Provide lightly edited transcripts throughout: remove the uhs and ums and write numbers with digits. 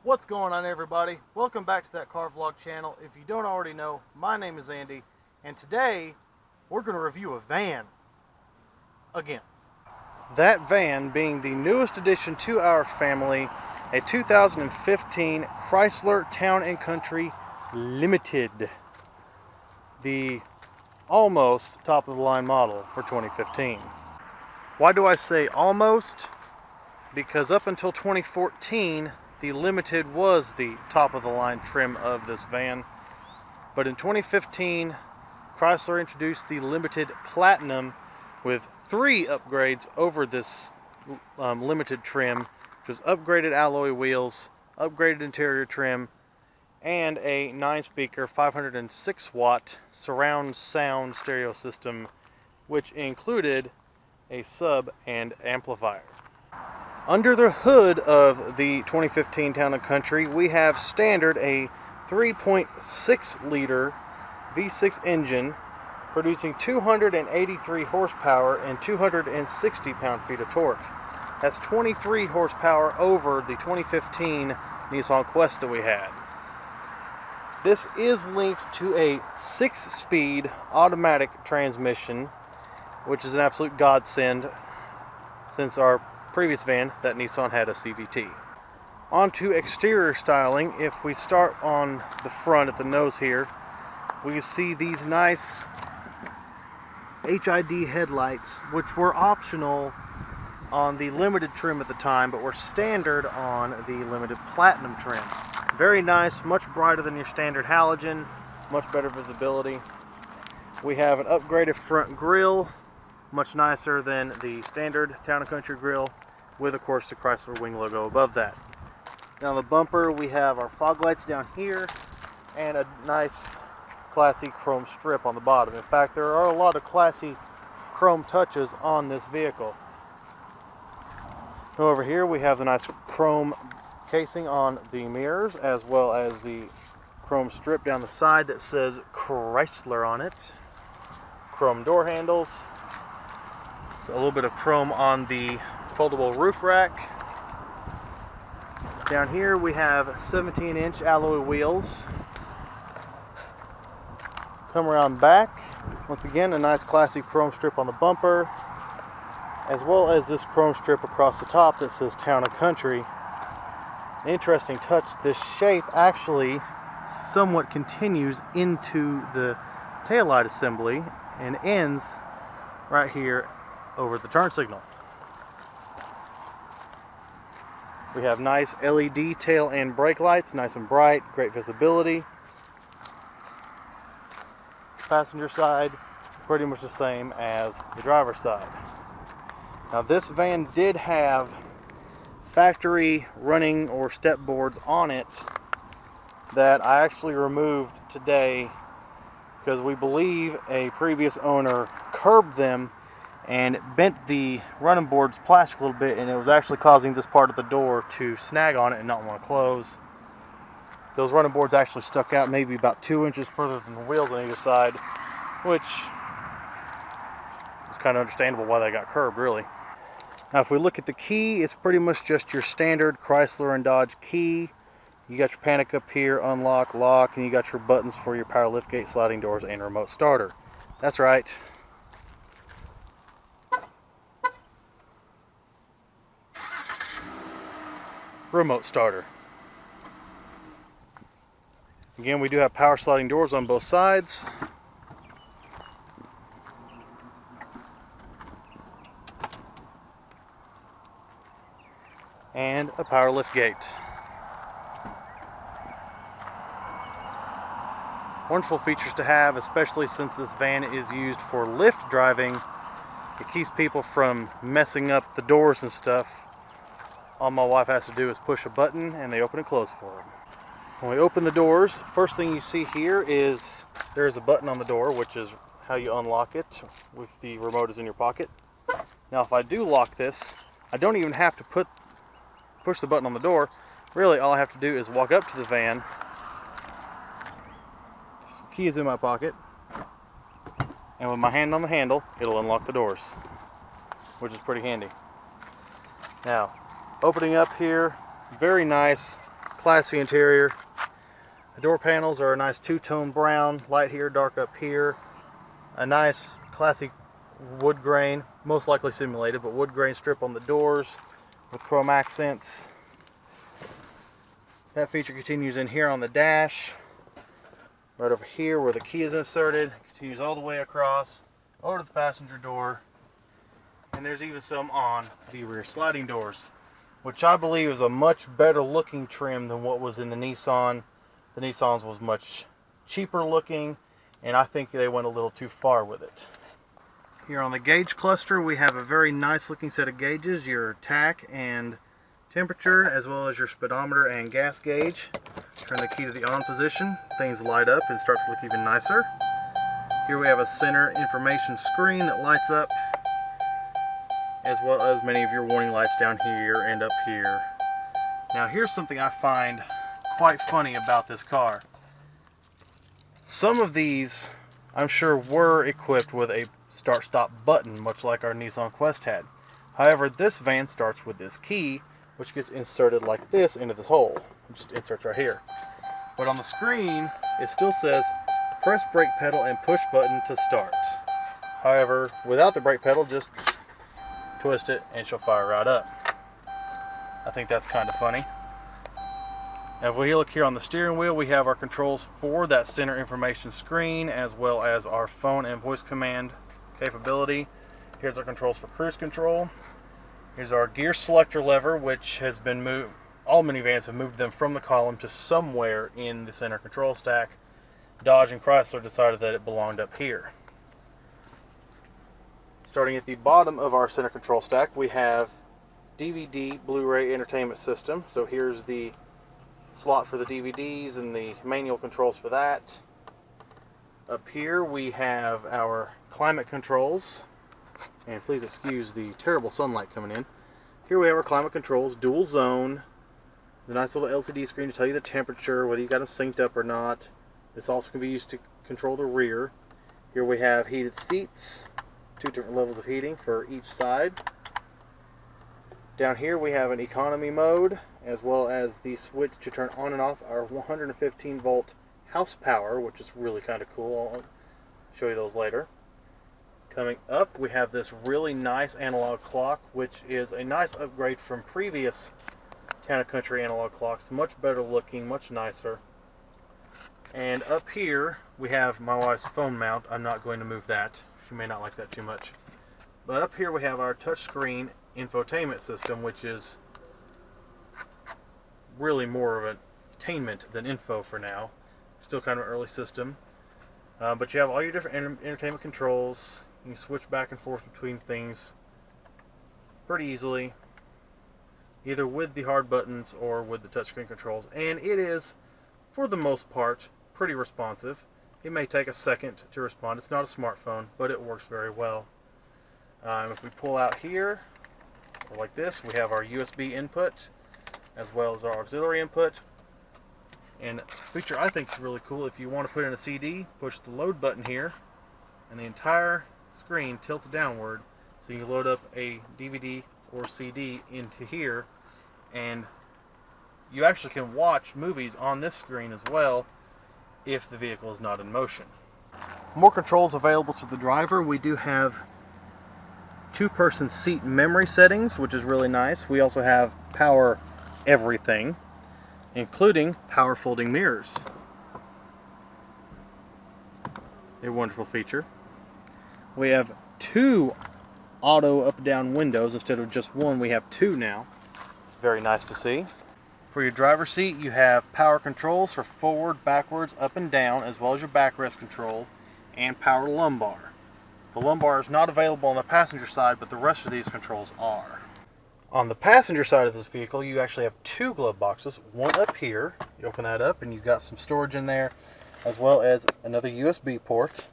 What's going on, everybody? Welcome back to that car vlog channel. If you don't already know, my name is Andy, and today we're going to review a van again. That van being the newest addition to our family, a 2015 Chrysler Town Country Limited, the almost top of the line model for 2015. Why do I say almost? Because up until 2014 the Limited was the top of the line trim of this van, but in 2015 Chrysler introduced the Limited Platinum with 3 upgrades over this Limited trim, which was upgraded alloy wheels, upgraded interior trim, and a 9-speaker 506 watt surround sound stereo system, which included a sub and amplifier. Under the hood of the 2015 Town & Country, we have standard a 3.6 liter V6 engine producing 283 horsepower and 260 pound-feet of torque. That's 23 horsepower over the 2015 Nissan Quest that we had. This is linked to a 6-speed automatic transmission, which is an absolute godsend since our previous van, that Nissan, had a CVT. On to exterior styling. If we start on the front at the nose here, we see these nice HID headlights, which were optional on the Limited trim at the time, but were standard on the Limited Platinum trim. Very nice, much brighter than your standard halogen, much better visibility. We have an upgraded front grille, much nicer than the standard Town & Country grille, with of course the Chrysler wing logo above that. Now on the bumper we have our fog lights down here and a nice classy chrome strip on the bottom. In fact, there are a lot of classy chrome touches on this vehicle. Now over here we have the nice chrome casing on the mirrors, as well as the chrome strip down the side that says Chrysler on it. Chrome door handles. A little bit of chrome on the foldable roof rack. Down here we have 17-inch alloy wheels. Come around back, once again a nice classy chrome strip on the bumper, as well as this chrome strip across the top that says Town & Country. An interesting touch, this shape actually somewhat continues into the taillight assembly and ends right here over the turn signal. We have nice LED tail and brake lights, nice and bright, great visibility. Passenger side, pretty much the same as the driver's side. Now this van did have factory running or step boards on it that I actually removed today because we believe a previous owner curbed them and bent the running board's plastic a little bit, and it was actually causing this part of the door to snag on it and not want to close. Those running boards actually stuck out maybe about 2 inches further than the wheels on either side, which is kind of understandable why they got curbed, really. Now if we look at the key, it's pretty much just your standard Chrysler and Dodge key. You got your panic up here, unlock, lock, and you got your buttons for your power liftgate, sliding doors, and remote starter. That's right. Remote starter. Again, we do have power sliding doors on both sides. And a power lift gate. Wonderful features to have, especially since this van is used for lift driving. It keeps people from messing up the doors and stuff. All my wife has to do is push a button and they open and close for her. When we open the doors, first thing you see here is there's a button on the door, which is how you unlock it with the remote is in your pocket. Now if I do lock this, I don't even have to push the button on the door. Really all I have to do is walk up to the van, key is in my pocket, and with my hand on the handle it'll unlock the doors, which is pretty handy. Now opening up here, very nice classy interior. The door panels are a nice two-tone brown, light here, dark up here. A nice classic wood grain, most likely simulated, but wood grain strip on the doors with chrome accents. That feature continues in here on the dash. Right over here where the key is inserted, continues all the way across over to the passenger door. And there's even some on the rear sliding doors, which I believe is a much better looking trim than what was in the Nissan. The Nissan's was much cheaper looking, and I think they went a little too far with it. Here on the gauge cluster, we have a very nice looking set of gauges, your tach and temperature, as well as your speedometer and gas gauge. Turn the key to the on position, things light up and start to look even nicer. Here we have a center information screen that lights up, as well as many of your warning lights down here and up here. Now here's something I find quite funny about this car. Some of these, I'm sure, were equipped with a start-stop button, much like our Nissan Quest had. However, this van starts with this key, which gets inserted like this into this hole. It just inserts right here. But on the screen, it still says, press brake pedal and push button to start. However, without the brake pedal, just twist it and she'll fire right up. I think that's kind of funny. Now if we look here on the steering wheel, we have our controls for that center information screen, as well as our phone and voice command capability. Here's our controls for cruise control. Here's our gear selector lever, which has been moved. All minivans have moved them from the column to somewhere in the center control stack. Dodge and Chrysler decided that it belonged up here. Starting at the bottom of our center control stack, we have DVD Blu-ray entertainment system. So here's the slot for the DVDs and the manual controls for that. Up here we have our climate controls, and please excuse the terrible sunlight coming in. Here we have our climate controls, dual zone, the nice little LCD screen to tell you the temperature, whether you got them synced up or not. This also can be used to control the rear. Here we have heated seats, 2 different levels of heating for each side. Down here we have an economy mode, as well as the switch to turn on and off our 115 volt house power, which is really kind of cool. I'll show you those later. Coming up, we have this really nice analog clock, which is a nice upgrade from previous Town & Country analog clocks. Much better looking, much nicer. And up here we have my wife's phone mount. I'm not going to move that. She may not like that too much. But up here we have our touchscreen infotainment system, which is really more of an entertainment than info for now. Still kind of an early system. But you have all your different entertainment controls. You can switch back and forth between things pretty easily, either with the hard buttons or with the touchscreen controls. And it is, for the most part, pretty responsive. It may take a second to respond. It's not a smartphone, but it works very well. If we pull out here, or like this, we have our USB input, as well as our auxiliary input. And a feature I think is really cool, if you want to put in a CD, push the load button here, and the entire screen tilts downward, so you can load up a DVD or CD into here, and you actually can watch movies on this screen as well if the vehicle is not in motion. More controls available to the driver. We do have 2-person seat memory settings, which is really nice. We also have power everything, including power folding mirrors. A wonderful feature. We have 2 auto up-down windows instead of just one. We have 2 now. Very nice to see. For your driver's seat, you have power controls for forward, backwards, up and down, as well as your backrest control, and power lumbar. The lumbar is not available on the passenger side, but the rest of these controls are. On the passenger side of this vehicle, you actually have 2 glove boxes, one up here. You open that up and you've got some storage in there, as well as another USB port.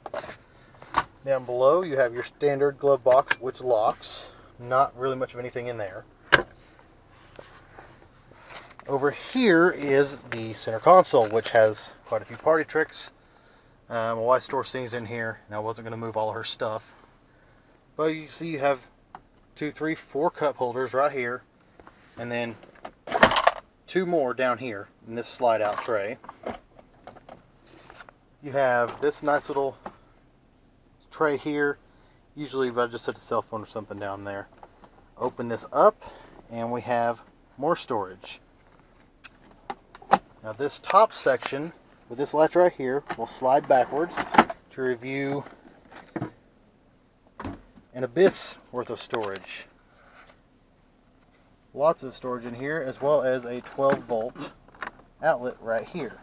Down below, you have your standard glove box, which locks. Not really much of anything in there. Over here is the center console, which has quite a few party tricks. My wife stores things in here, and I wasn't going to move all of her stuff. But you see you have 2, 3, 4 cup holders right here, and then two more down here in this slide out tray. You have this nice little tray here. Usually if I just set a cell phone or something down there. Open this up and we have more storage. Now this top section with this latch right here will slide backwards to review an abyss worth of storage. Lots of storage in here, as well as a 12-volt outlet right here.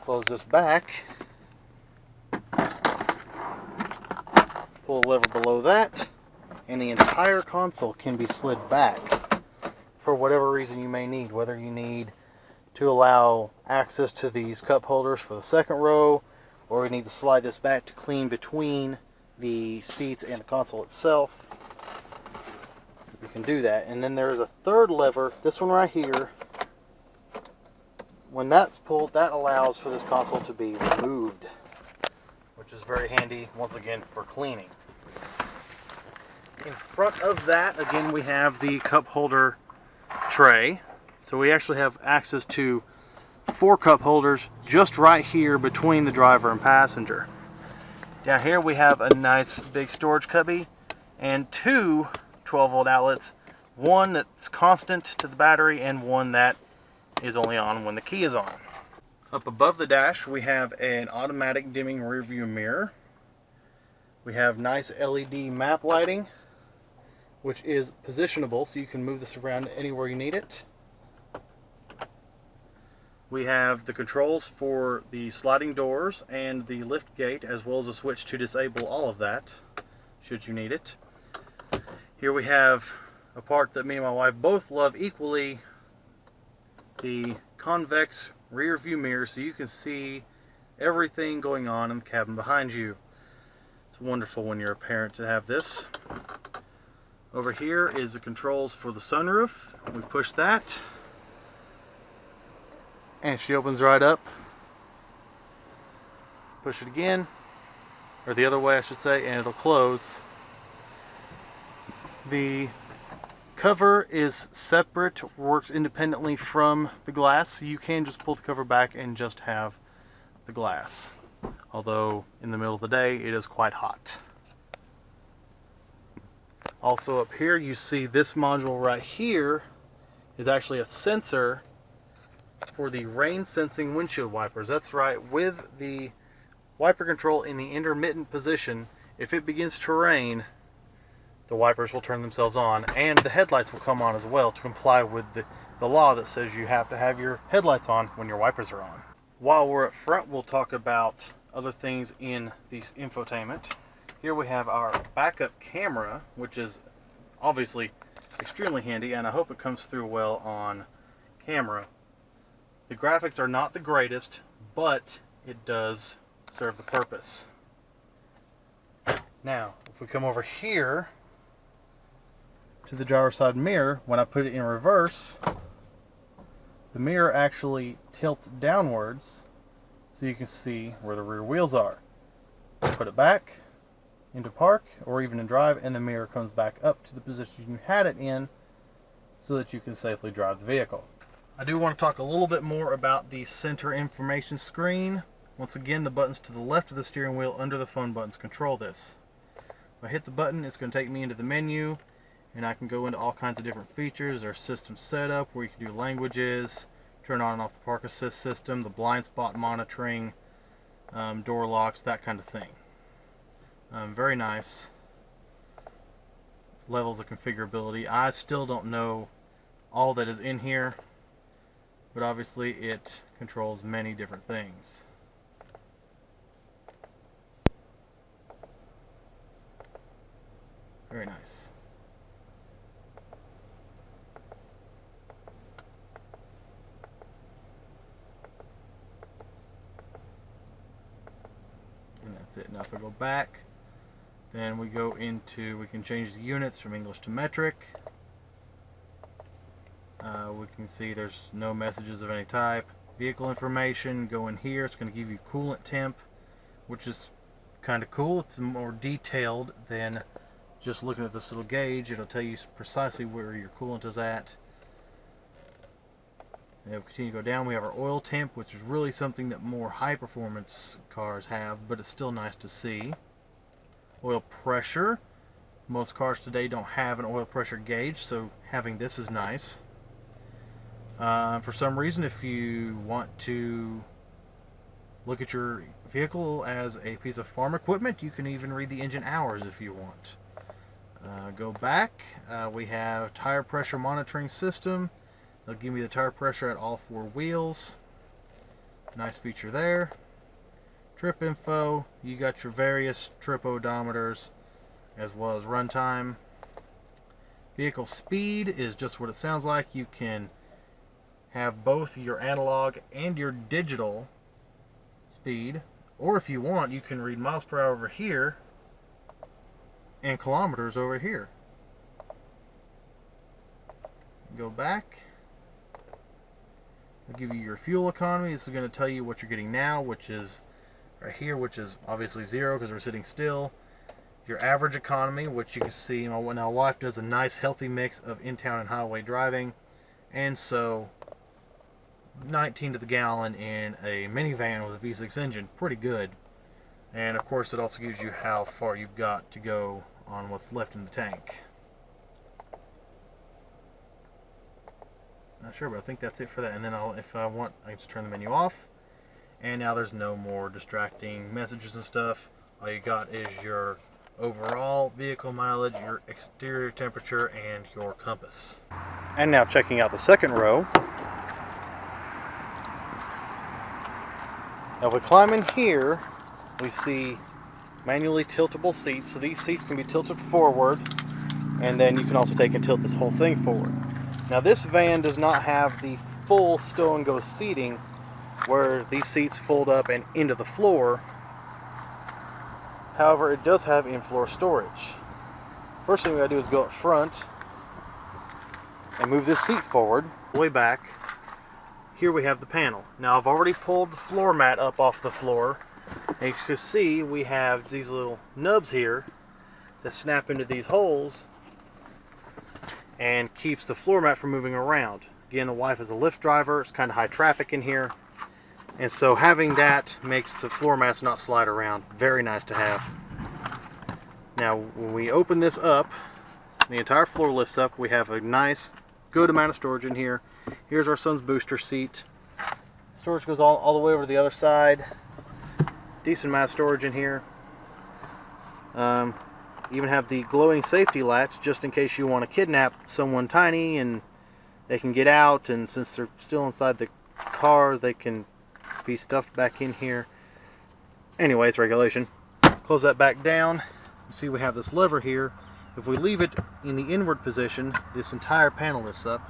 Close this back. Pull a lever below that, and the entire console can be slid back for whatever reason you may need. Whether you need to allow access to these cup holders for the second row, or you need to slide this back to clean between the seats and the console itself, you can do that. And then there's a third lever, this one right here. When that's pulled, that allows for this console to be removed, which is very handy, once again, for cleaning. In front of that, again, we have the cup holder tray. So we actually have access to 4 cup holders just right here between the driver and passenger. Down here we have a nice big storage cubby and 2 12-volt outlets, one that's constant to the battery and one that is only on when the key is on. Up above the dash we have an automatic dimming rear view mirror. We have nice LED map lighting, which is positionable, so you can move this around anywhere you need it. We have the controls for the sliding doors and the lift gate, as well as a switch to disable all of that, should you need it. Here we have a part that me and my wife both love equally, the convex rear view mirror, so you can see everything going on in the cabin behind you. It's wonderful when you're a parent to have this. Over here is the controls for the sunroof. We push that, and she opens right up. Push it again, or the other way I should say, and it'll close. The cover is separate, works independently from the glass, so you can just pull the cover back and just have the glass. Although in the middle of the day it is quite hot. Also up here you see this module right here is actually a sensor for the rain sensing windshield wipers. That's right, with the wiper control in the intermittent position, if it begins to rain, the wipers will turn themselves on, and the headlights will come on as well to comply with the law that says you have to have your headlights on when your wipers are on. While we're up front, we'll talk about other things in the infotainment. Here we have our backup camera, which is obviously extremely handy, and I hope it comes through well on camera. The graphics are not the greatest, but it does serve the purpose. Now, if we come over here to the driver's side mirror, when I put it in reverse, the mirror actually tilts downwards so you can see where the rear wheels are. Put it back into park or even in drive, and the mirror comes back up to the position you had it in so that you can safely drive the vehicle. I do want to talk a little bit more about the center information screen. Once again, the buttons to the left of the steering wheel under the phone buttons control this. If I hit the button, it's going to take me into the menu, and I can go into all kinds of different features. There's system setup where you can do languages, turn on and off the park assist system, the blind spot monitoring, door locks, that kind of thing. Very nice levels of configurability. I still don't know all that is in here, but obviously it controls many different things. Very nice. And that's it. Now if I go back, then we go into, we can change the units from English to metric. We can see there's no messages of any type. Vehicle information, go in here, it's going to give you coolant temp, which is kind of cool. It's more detailed than Just looking at this little gauge, it'll tell you precisely where your coolant is at. And we'll continue to go down. We have our oil temp, which is really something that more high performance cars have, but it's still nice to see. Oil pressure. Most cars today don't have an oil pressure gauge, so having this is nice. For some reason, if you want to look at your vehicle as a piece of farm equipment, you can even read the engine hours if you want. Go back. We have tire pressure monitoring system. They'll give me the tire pressure at all 4 wheels. Nice feature there. Trip info. You got your various trip odometers as well as runtime. Vehicle speed is just what it sounds like. You can have both your analog and your digital speed, or if you want, you can read miles per hour over here and kilometers over here. Go back. It'll give you your fuel economy. This is going to tell you what you're getting now, which is right here, which is obviously 0 because we're sitting still. Your average economy, which you can see, my wife does a nice healthy mix of in-town and highway driving, and so 19 to the gallon in a minivan with a V6 engine, pretty good. And of course it also gives you how far you've got to go on what's left in the tank. Not sure, but I think that's it for that. And then if I want, I can just turn the menu off. And now there's no more distracting messages and stuff. All you got is your overall vehicle mileage, your exterior temperature, and your compass. And now checking out the second row. Now if we climb in here, we see manually tiltable seats. So these seats can be tilted forward, and then you can also take and tilt this whole thing forward. Now this van does not have the full stow and go seating where these seats fold up and into the floor. However, it does have in-floor storage. First thing we gotta do is go up front and move this seat forward, way back. Here we have the panel. Now I've already pulled the floor mat up off the floor, and you can see we have these little nubs here that snap into these holes and keeps the floor mat from moving around. Again, the wife is a Lyft driver. It's kind of high traffic in here, and so having that makes the floor mats not slide around. Very nice to have. Now when we open this up, the entire floor lifts up. We have a nice good amount of storage in here. Here's our son's booster seat. Storage goes all the way over to the other side. Decent amount of storage in here. Even have the glowing safety latch just in case you want to kidnap someone tiny and they can get out, and since they're still inside the car they can be stuffed back in here. Anyway, it's regulation. Close that back down. You see we have this lever here. If we leave it in the inward position, this entire panel lifts up,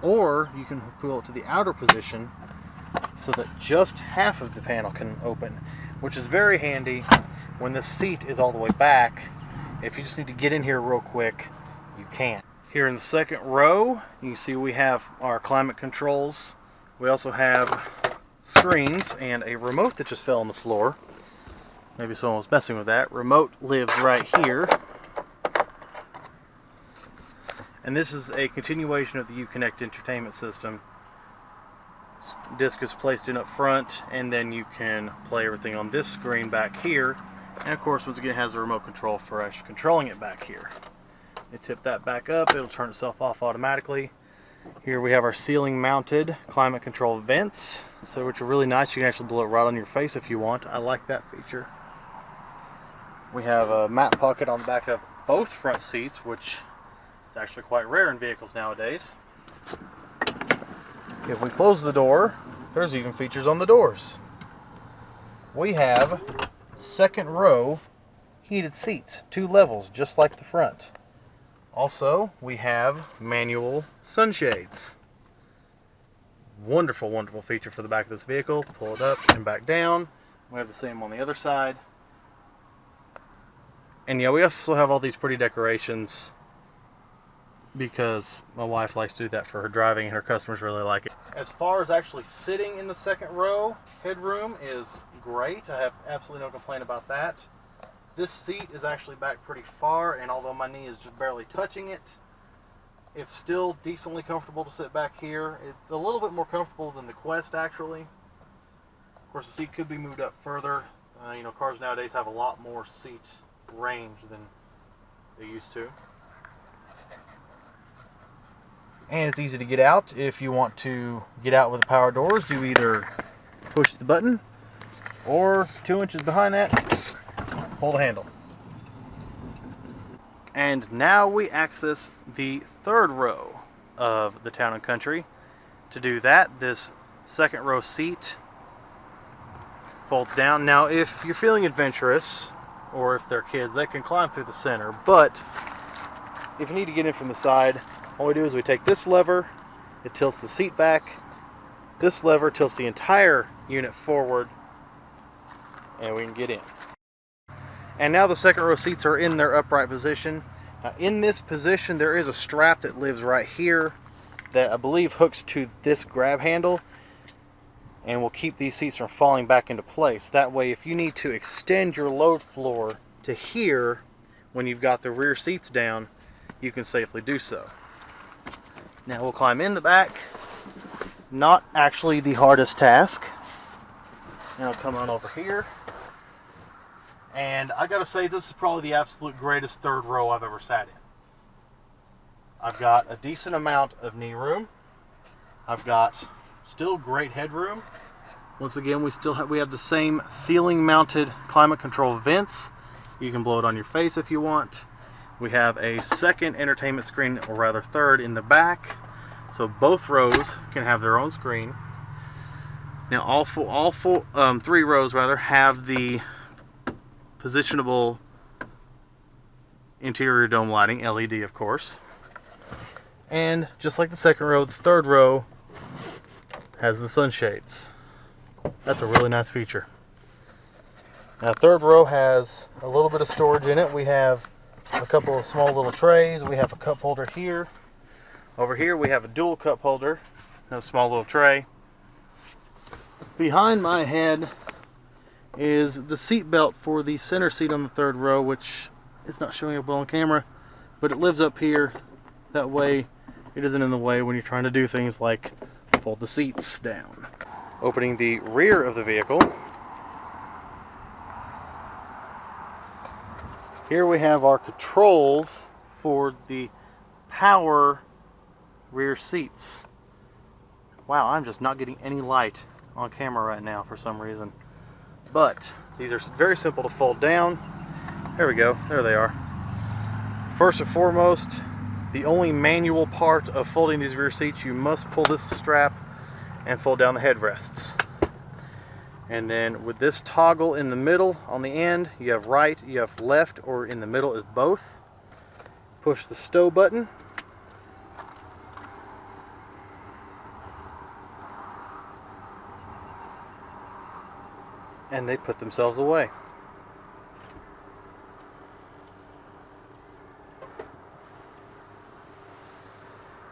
or you can pull it to the outer position so that just half of the panel can open, which is very handy when the seat is all the way back. If you just need to get in here real quick, you can. Here in the second row, you can see we have our climate controls. We also have screens and a remote that just fell on the floor. Maybe someone was messing with that. Remote lives right here. And this is a continuation of the Uconnect entertainment system. Disc is placed in up front, and then you can play everything on this screen back here. And of course, once again, it has a remote control for actually controlling it back here. You tip that back up, it'll turn itself off automatically. Here we have our ceiling mounted climate control vents, which are really nice. You can actually blow it right on your face if you want. I like that feature. We have a mat pocket on the back of both front seats, which is actually quite rare in vehicles nowadays. If we close the door, there's even features on the doors. We have second row heated seats, 2 levels, just like the front. Also, we have manual sunshades. Wonderful, wonderful feature for the back of this vehicle. Pull it up and back down. We have the same on the other side. And yeah, we also have all these pretty decorations because my wife likes to do that for her driving, and her customers really like it. As far as actually sitting in the second row, headroom is great. I have absolutely no complaint about that. This seat is actually back pretty far, and although my knee is just barely touching it, it's still decently comfortable to sit back here. It's a little bit more comfortable than the Quest, actually. Of course, the seat could be moved up further. You know, cars nowadays have a lot more seat range than they used to. And it's easy to get out. If you want to get out with the power doors, you either push the button, or 2 inches behind that, pull the handle. And now we access the third row of the Town & Country. To do that, this second row seat folds down. Now, if you're feeling adventurous, or if they're kids, they can climb through the center. But if you need to get in from the side, all we do is we take this lever, it tilts the seat back. This lever tilts the entire unit forward, and we can get in. And now the second row seats are in their upright position. Now, in this position, there is a strap that lives right here that I believe hooks to this grab handle and will keep these seats from falling back into place. That way, if you need to extend your load floor to here when you've got the rear seats down, you can safely do so. Now we'll climb in the back. Not actually the hardest task. Now I'll come on over here. And I gotta say, this is probably the absolute greatest third row I've ever sat in. I've got a decent amount of knee room. I've got still great headroom. Once again, we have the same ceiling mounted climate control vents. You can blow it on your face if you want. We have a second entertainment screen, or rather third, in the back. So both rows can have their own screen. Now all three rows rather have the positionable interior dome lighting, LED of course. And just like the second row, the third row has the sunshades. That's a really nice feature. Now third row has a little bit of storage in it. We have a couple of small little trays. We have a cup holder here. Over here we have a dual cup holder and a small little tray. Behind my head is the seat belt for the center seat on the third row, which is not showing up well on camera, but it lives up here. That way it isn't in the way when you're trying to do things like fold the seats down. Opening the rear of the vehicle, here we have our controls for the power rear seats. Wow, I'm just not getting any light on camera right now for some reason. But these are very simple to fold down. There we go, there they are. First and foremost, the only manual part of folding these rear seats, you must pull this strap and fold down the headrests. And then with this toggle in the middle on the end, you have right, you have left, or in the middle is both. Push the stow button. And they put themselves away.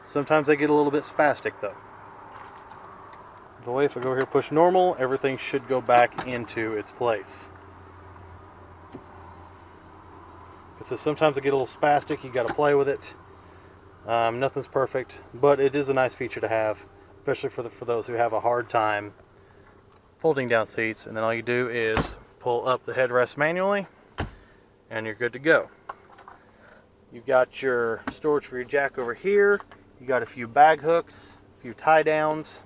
Sometimes they get a little bit spastic though. The way if I go here push normal, everything should go back into its place. Because sometimes they get a little spastic, you got to play with it. Nothing's perfect, but it is a nice feature to have, especially for those who have a hard time folding down seats. And then all you do is pull up the headrest manually, and you're good to go. You've got your storage for your jack over here. You got a few bag hooks, a few tie downs,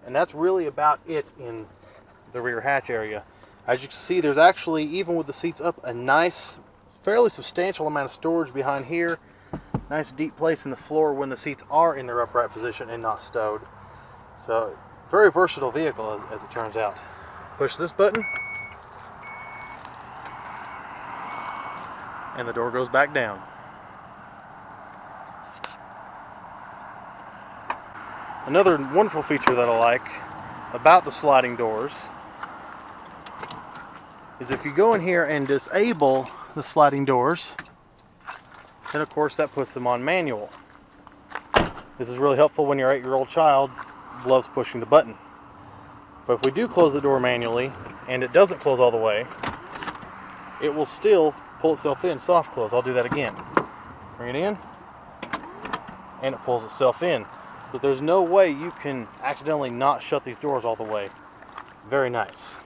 and that's really about it in the rear hatch area. As you can see, there's actually, even with the seats up, a nice, fairly substantial amount of storage behind here. Nice deep place in the floor when the seats are in their upright position and not stowed. So, very versatile vehicle as it turns out. Push this button, and the door goes back down. Another wonderful feature that I like about the sliding doors is if you go in here and disable the sliding doors, then of course that puts them on manual. This is really helpful when your 8-year-old child loves pushing the button. But if we do close the door manually and it doesn't close all the way, it will still pull itself in soft close. I'll do that again. Bring it in, and it pulls itself in. So there's no way you can accidentally not shut these doors all the way. Very nice.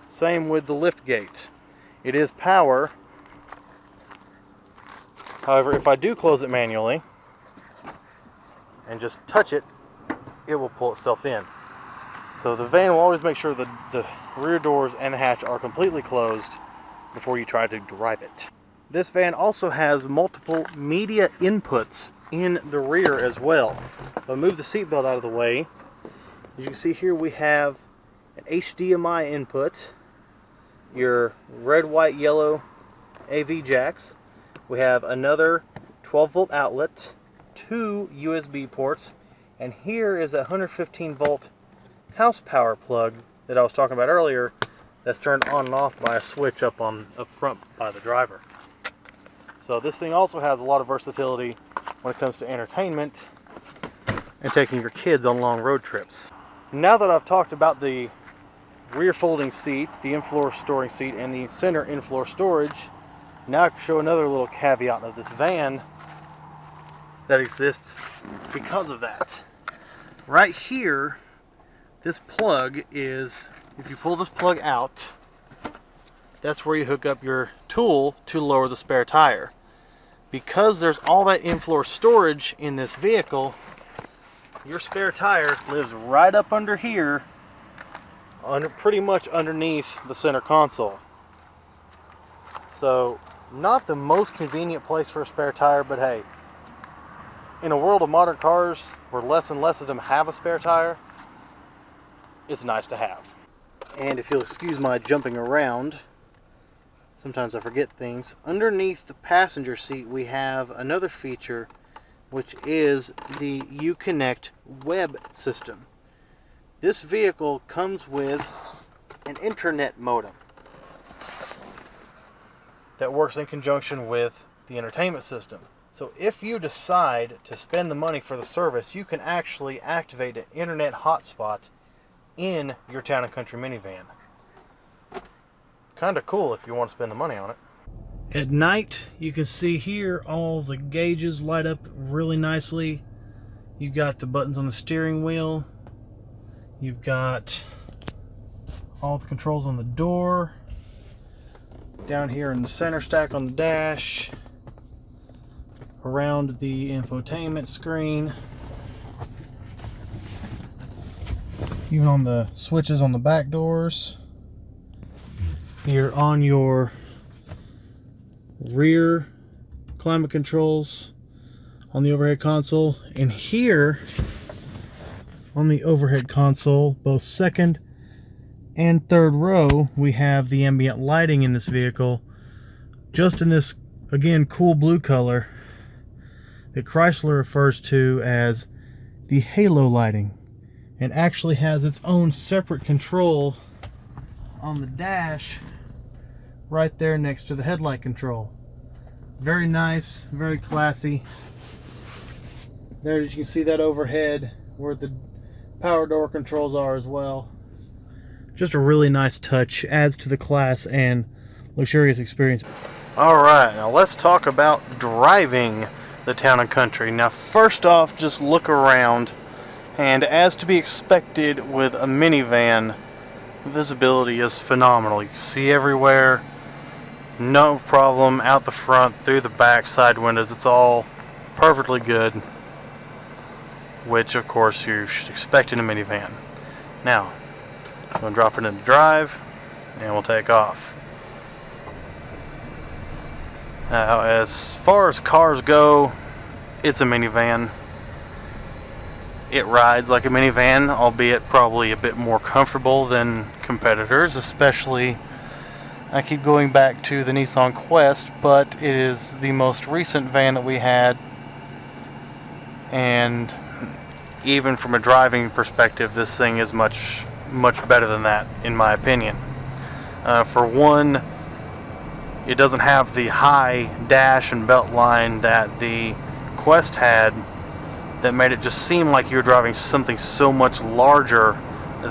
Same with the lift gate. It is power. However, if I do close it manually and just touch it, it will pull itself in. So the van will always make sure the rear doors and the hatch are completely closed before you try to drive it. This van also has multiple media inputs in the rear as well. If I move the seatbelt out of the way, as you can see here, we have an HDMI input, your red, white, yellow AV jacks. We have another 12-volt outlet, 2 USB ports, and here is a 115 volt house power plug that I was talking about earlier that's turned on and off by a switch up front by the driver. So this thing also has a lot of versatility when it comes to entertainment and taking your kids on long road trips. Now that I've talked about the rear folding seat, the in-floor storing seat, and the center in-floor storage, now I can show another little caveat of this van that exists because of that. Right here, this plug is, if you pull this plug out, that's where you hook up your tool to lower the spare tire. Because there's all that in-floor storage in this vehicle, your spare tire lives right up under here, pretty much underneath the center console. So, not the most convenient place for a spare tire, but hey, in a world of modern cars where less and less of them have a spare tire, it's nice to have. And if you'll excuse my jumping around, sometimes I forget things. Underneath the passenger seat, we have another feature, which is the Uconnect web system. This vehicle comes with an internet modem that works in conjunction with the entertainment system. So if you decide to spend the money for the service, you can actually activate an internet hotspot in your Town and Country minivan. Kind of cool if you want to spend the money on it. At night, you can see here all the gauges light up really nicely. You've got the buttons on the steering wheel. You've got all the controls on the door. Down here in the center stack on the dash. Around the infotainment screen. Even on the switches on the back doors. Here on your rear climate controls on the overhead console, and here on the overhead console, both second and third row, we have the ambient lighting in this vehicle, just in this, again, cool blue color that Chrysler refers to as the halo lighting, and actually has its own separate control on the dash right there next to the headlight control. Very nice, very classy. There, as you can see, that overhead where the power door controls are as well. Just a really nice touch, adds to the class and luxurious experience. Alright, now let's talk about driving the Town and Country. Now first off, just look around, and as to be expected with a minivan, visibility is phenomenal. You can see everywhere, no problem, out the front, through the back, side windows, it's all perfectly good, which of course you should expect in a minivan. Now, I'm going to drop it into drive, and we'll take off. Now, as far as cars go, it's a minivan. It rides like a minivan, albeit probably a bit more comfortable than competitors, especially, I keep going back to the Nissan Quest, but it is the most recent van that we had, and even from a driving perspective, this thing is much better than that, in my opinion. For one, it doesn't have the high dash and belt line that the Quest had that made it just seem like you were driving something so much larger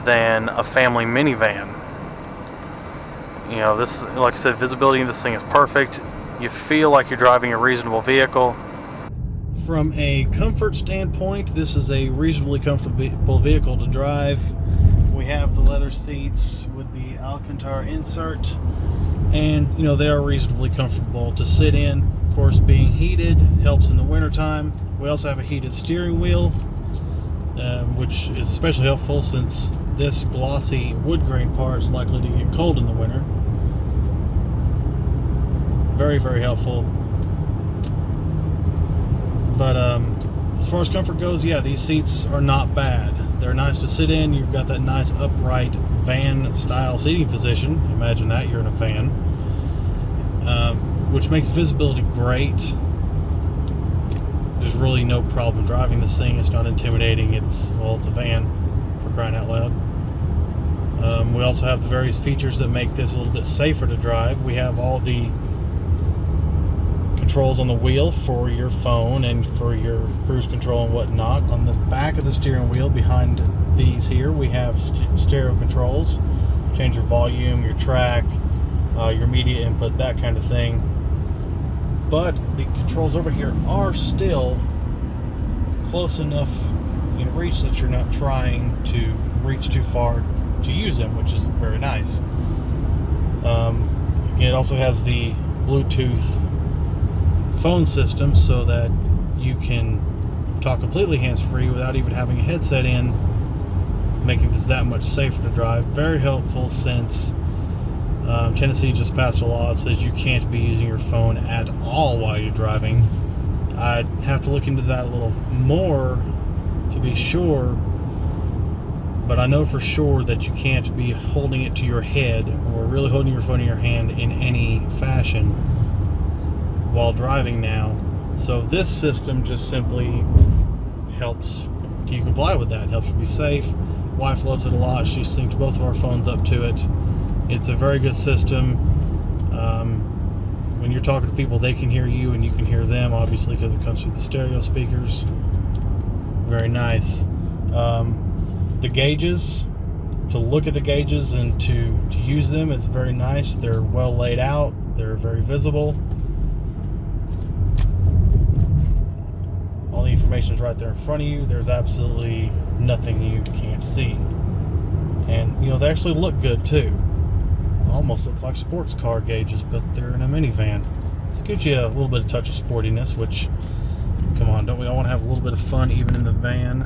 than a family minivan. You know, this, like I said, visibility in this thing is perfect. You feel like you're driving a reasonable vehicle. From a comfort standpoint, this is a reasonably comfortable vehicle to drive. We have the leather seats with the Alcantara insert, and you know, they are reasonably comfortable to sit in. Of course, being heated helps in the wintertime. We also have a heated steering wheel, which is especially helpful since this glossy wood grain part is likely to get cold in the winter. Very, very helpful. But as far as comfort goes, yeah, these seats are not bad. They're nice to sit in. You've got that nice upright van style seating position. Imagine that, you're in a van, which makes visibility great. There's really no problem driving this thing. It's not intimidating. It's a van, for crying out loud. We also have the various features that make this a little bit safer to drive. We have all the controls on the wheel for your phone and for your cruise control and whatnot. On the back of the steering wheel behind these here, we have stereo controls. Change your volume, your track, your media input, that kind of thing. But the controls over here are still close enough in reach that you're not trying to reach too far to use them, which is very nice. Again, it also has the Bluetooth phone system so that you can talk completely hands-free without even having a headset in, making this that much safer to drive. Very helpful since Tennessee just passed a law that says you can't be using your phone at all while you're driving. I'd have to look into that a little more to be sure, but I know for sure that you can't be holding it to your head or really holding your phone in your hand in any fashion while driving now. So this system just simply helps you comply with that. It helps you be safe. Wife loves it a lot. She synced both of our phones up to it. It's a very good system. When you're talking to people, they can hear you and you can hear them, obviously, because it comes through the stereo speakers. Very nice. The gauges, to look at the gauges and to use them, it's very nice. They're well laid out. They're very visible. All the information is right there in front of you. There's absolutely nothing you can't see. And, you know, they actually look good, too. Almost look like sports car gauges, but they're in a minivan. So it gives you a little bit of touch of sportiness, which, come on, don't we all want to have a little bit of fun even in the van?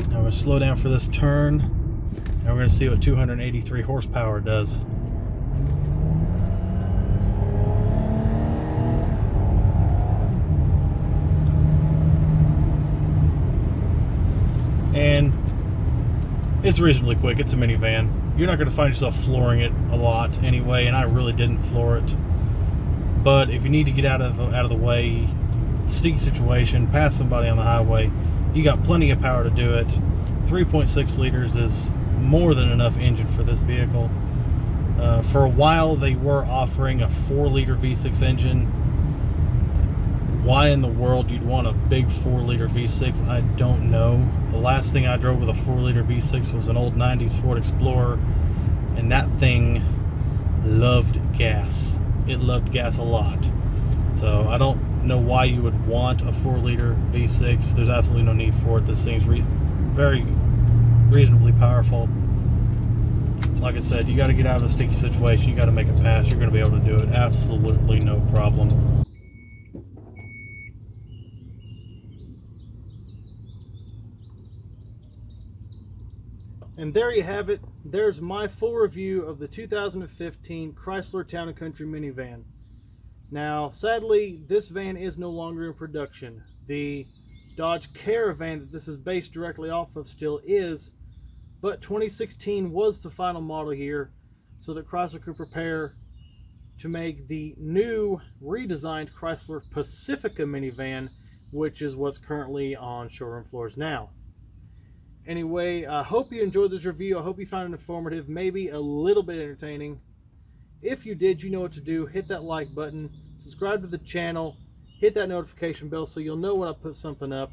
Now we're going to slow down for this turn, and we're going to see what 283 horsepower does. And it's reasonably quick. It's a minivan. You're not going to find yourself flooring it a lot anyway, and I really didn't floor it. But if you need to get out of the way, sticky situation, pass somebody on the highway, you got plenty of power to do it. 3.6 liters is more than enough engine for this vehicle. For a while, they were offering a 4-liter V6 engine. Why in the world you'd want a big 4-liter V6, I don't know. The last thing I drove with a 4-liter V6 was an old 90s Ford Explorer, and that thing loved gas. It loved gas a lot. So I don't know why you would want a 4-liter V6. There's absolutely no need for it. This thing's very reasonably powerful. Like I said, you got to get out of a sticky situation. You got to make a pass. You're going to be able to do it. Absolutely no problem. And there you have it. There's my full review of the 2015 Chrysler Town Country minivan. Now, sadly, this van is no longer in production. The Dodge Caravan that this is based directly off of still is, but 2016 was the final model year, so that Chrysler could prepare to make the new redesigned Chrysler Pacifica minivan, which is what's currently on showroom floors now. Anyway, I hope you enjoyed this review. I hope you found it informative, maybe a little bit entertaining. If you did, you know what to do. Hit that like button, subscribe to the channel, hit that notification bell so you'll know when I put something up.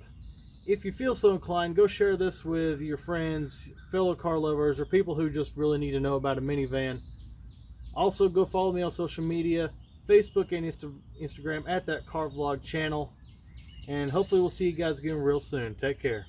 if you feel so inclined, go share this with your friends, fellow car lovers, or people who just really need to know about a minivan. Also, go follow me on social media, Facebook and Instagram at that car vlog channel. And hopefully we'll see you guys again real soon. Take care.